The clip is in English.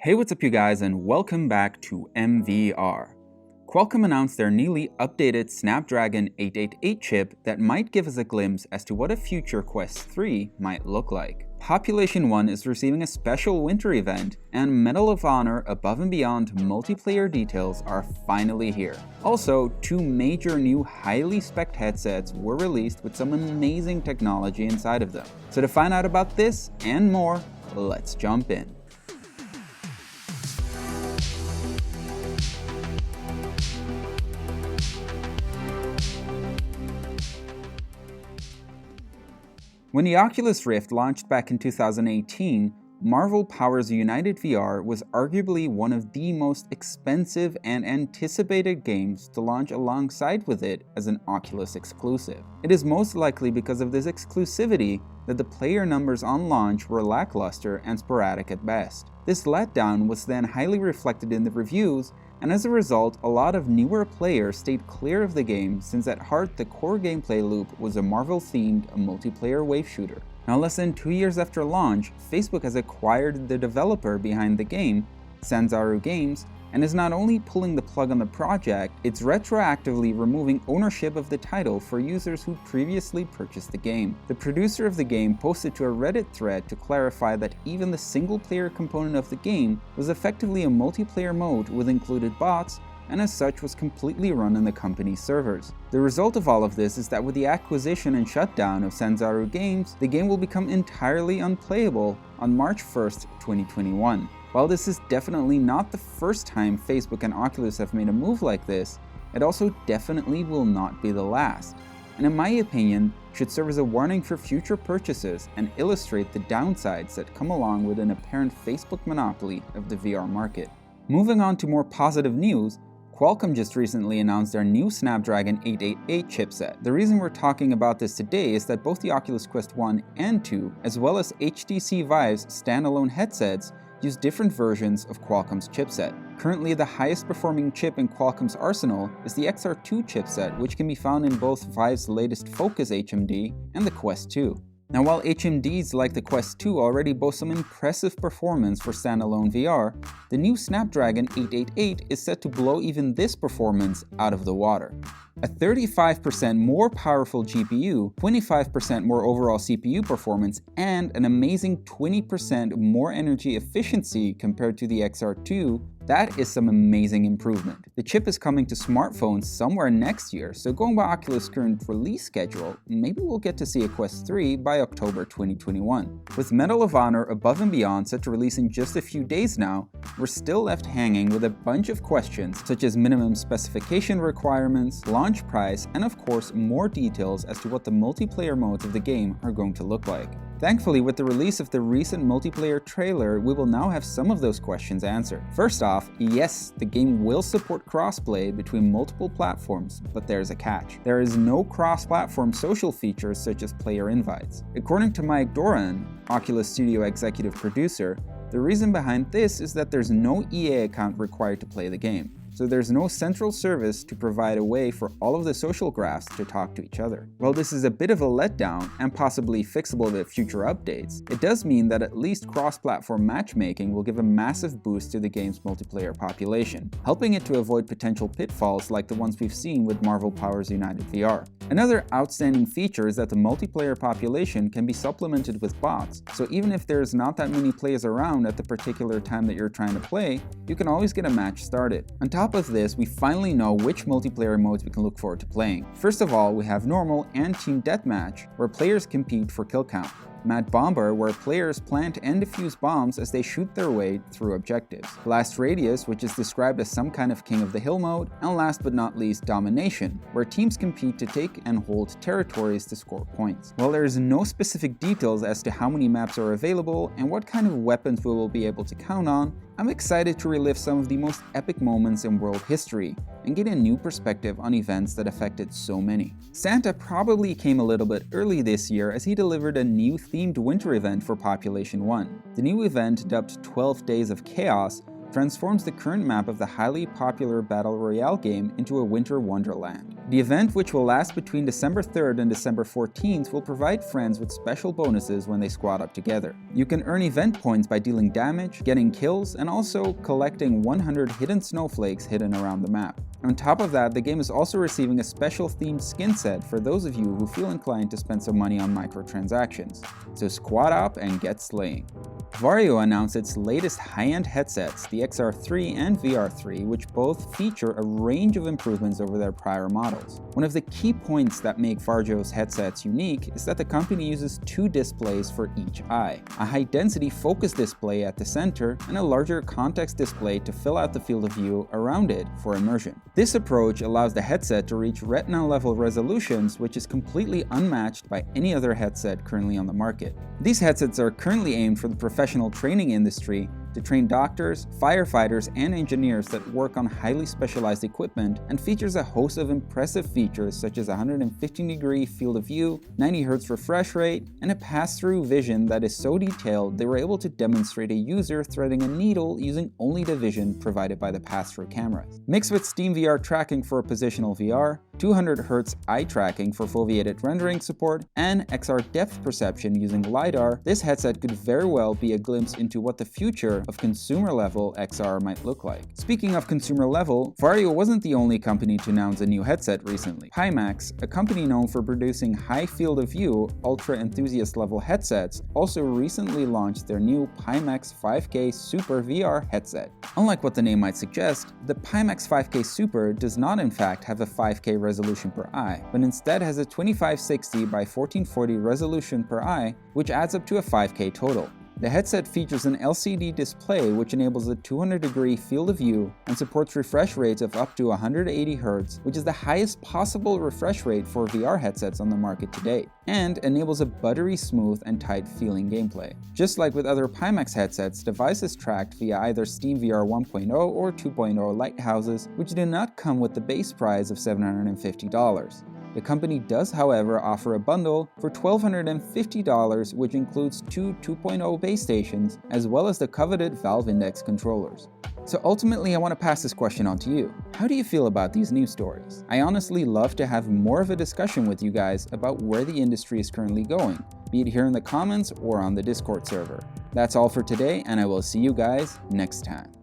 Hey, what's up you guys, and welcome back to MVR. Qualcomm announced their newly updated Snapdragon 888 chip that might give us a glimpse as to what a future Quest 3 might look like. Population 1 is receiving a special winter event, and Medal of Honor Above and Beyond multiplayer details are finally here. Also, two major new highly spec'd headsets were released with some amazing technology inside of them. So to find out about this and more, let's jump in. When the Oculus Rift launched back in 2018, Marvel Power's United VR was arguably one of the most expensive and anticipated games to launch alongside with it as an Oculus exclusive. It is most likely because of this exclusivity that the player numbers on launch were lackluster and sporadic at best. This letdown was then highly reflected in the reviews, and as a result, a lot of newer players stayed clear of the game since at heart the core gameplay loop was a Marvel-themed multiplayer wave shooter. Now less than 2 years after launch, Facebook has acquired the developer behind the game, Sanzaru Games, and is not only pulling the plug on the project, it's retroactively removing ownership of the title for users who previously purchased the game. The producer of the game posted to a Reddit thread to clarify that even the single-player component of the game was effectively a multiplayer mode with included bots, and as such was completely run on the company's servers. The result of all of this is that with the acquisition and shutdown of Sanzaru Games, the game will become entirely unplayable on March 1st, 2021. While this is definitely not the first time Facebook and Oculus have made a move like this, it also definitely will not be the last, and in my opinion, should serve as a warning for future purchases and illustrate the downsides that come along with an apparent Facebook monopoly of the VR market. Moving on to more positive news, Qualcomm just recently announced their new Snapdragon 888 chipset. The reason we're talking about this today is that both the Oculus Quest 1 and 2, as well as HTC Vive's standalone headsets, use different versions of Qualcomm's chipset. Currently, the highest performing chip in Qualcomm's arsenal is the XR2 chipset, which can be found in both Vive's latest Focus HMD and the Quest 2. Now, while HMDs like the Quest 2 already boast some impressive performance for standalone VR, the new Snapdragon 888 is set to blow even this performance out of the water. A 35% more powerful GPU, 25% more overall CPU performance, and an amazing 20% more energy efficiency compared to the XR2, that is some amazing improvement. The chip is coming to smartphones somewhere next year, so going by Oculus' current release schedule, maybe we'll get to see a Quest 3 by October 2021. With Medal of Honor Above and Beyond set to release in just a few days now, we're still left hanging with a bunch of questions such as minimum specification requirements, launch price, and of course more details as to what the multiplayer modes of the game are going to look like. Thankfully, with the release of the recent multiplayer trailer, we will now have some of those questions answered. First off, yes, the game will support crossplay between multiple platforms, but there's a catch. There is no cross-platform social features such as player invites. According to Mike Doran, Oculus Studio executive producer, the reason behind this is that there's no EA account required to play the game. So there's no central service to provide a way for all of the social graphs to talk to each other. While this is a bit of a letdown and possibly fixable with future updates, it does mean that at least cross-platform matchmaking will give a massive boost to the game's multiplayer population, helping it to avoid potential pitfalls like the ones we've seen with Marvel Power's United VR. Another outstanding feature is that the multiplayer population can be supplemented with bots, so even if there's not that many players around at the particular time that you're trying to play, you can always get a match started. On top of this, we finally know which multiplayer modes we can look forward to playing. First of all, we have normal and team deathmatch, where players compete for kill count. Mad Bomber, where players plant and defuse bombs as they shoot their way through objectives. Blast Radius, which is described as some kind of King of the Hill mode. And last but not least, Domination, where teams compete to take and hold territories to score points. While there is no specific details as to how many maps are available and what kind of weapons we will be able to count on, I'm excited to relive some of the most epic moments in world history and get a new perspective on events that affected so many. Santa probably came a little bit early this year as he delivered a new themed winter event for Population 1. The new event, dubbed 12 Days of Chaos, transforms the current map of the highly popular Battle Royale game into a winter wonderland. The event, which will last between December 3rd and December 14th, will provide friends with special bonuses when they squad up together. You can earn event points by dealing damage, getting kills, and also collecting 100 hidden snowflakes hidden around the map. On top of that, the game is also receiving a special themed skin set for those of you who feel inclined to spend some money on microtransactions. So squad up and get slaying. Varjo announced its latest high-end headsets, the XR3 and VR3, which both feature a range of improvements over their prior models. One of the key points that make Varjo's headsets unique is that the company uses two displays for each eye, a high-density focus display at the center and a larger context display to fill out the field of view around it for immersion. This approach allows the headset to reach retina-level resolutions, which is completely unmatched by any other headset currently on the market. These headsets are currently aimed for the professional training industry to train doctors, firefighters, and engineers that work on highly specialized equipment, and features a host of impressive features such as a 115-degree field of view, 90 Hz refresh rate, and a pass-through vision that is so detailed they were able to demonstrate a user threading a needle using only the vision provided by the pass-through cameras. Mixed with SteamVR tracking for positional VR, 200 Hz eye tracking for foveated rendering support, and XR depth perception using LiDAR, this headset could very well be a glimpse into what the future of consumer-level XR might look like. Speaking of consumer level, Varjo wasn't the only company to announce a new headset recently. Pimax, a company known for producing high field of view, ultra enthusiast level headsets, also recently launched their new Pimax 5K Super VR headset. Unlike what the name might suggest, the Pimax 5K Super does not in fact have a 5K resolution per eye, but instead has a 2560 by 1440 resolution per eye, which adds up to a 5K total. The headset features an LCD display which enables a 200-degree field of view and supports refresh rates of up to 180 Hz, which is the highest possible refresh rate for VR headsets on the market to date, and enables a buttery smooth and tight-feeling gameplay. Just like with other Pimax headsets, devices tracked via either SteamVR 1.0 or 2.0 lighthouses, which do not come with the base price of $750. The company does, however, offer a bundle for $1,250, which includes two 2.0 base stations, as well as the coveted Valve Index controllers. So ultimately, I want to pass this question on to you. How do you feel about these news stories? I honestly love to have more of a discussion with you guys about where the industry is currently going, be it here in the comments or on the Discord server. That's all for today, and I will see you guys next time.